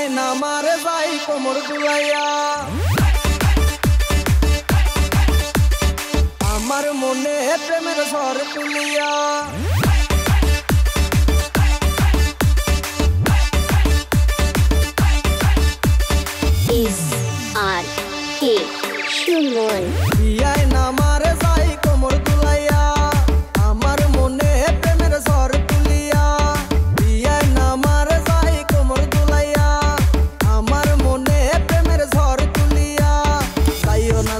বিয়ায় না মারে যাই কোমর দুলাইয়া আমার মনে প্রেমের ঝড় তুলিয়া SRK সুমন বিয়ায় না মারে যাই কোমর দুলাইয়া আমার মনে প্রেমের ঝড় তুলিয়া বিয়ায় না মারে যাই কোমর দুলাইয়া আমার মনে প্রেমের ঝড় তুলিয়া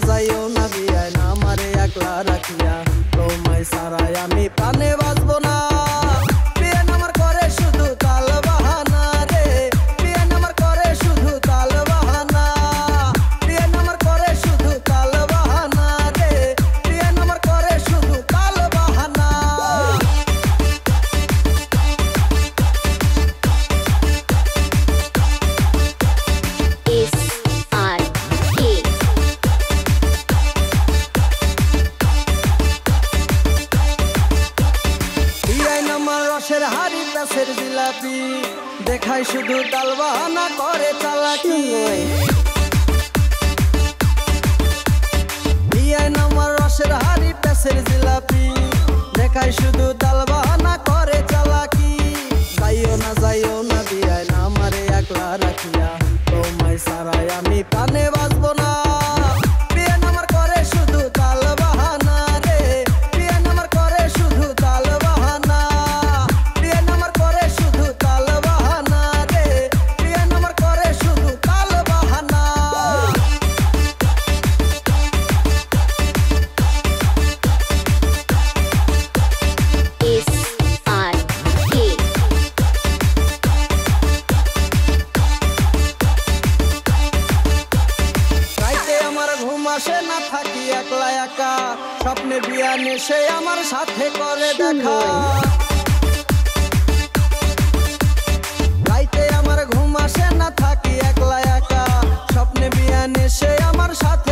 যাইও না বিয়ায় না মারে একলা রাখিয়া তোমায় সারাই আমি প্রাণে বাঁচবো না রসের হাড়ি প্যাসের জিলাপি দেখায় শুধু তাল বাহানা করে চালাকি বিয়ায় নামার রসের হাড়ি প্যাসের জিলাপি দেখায় শুধু তাল বাহানা করে চালাকি যাইও না বিয়ায় না আমারে একলা রাখিয়া তোমায় সারাই আমি প্রাণে বাঁচবো না আসে না থাকি একলা একা স্বপ্নে বিয়া নেশে আমার সাথে করে দেখা রাইতে আমার ঘুম আসে না থাকি একলা একা স্বপ্নে বিয়া নেশে আমার সাথে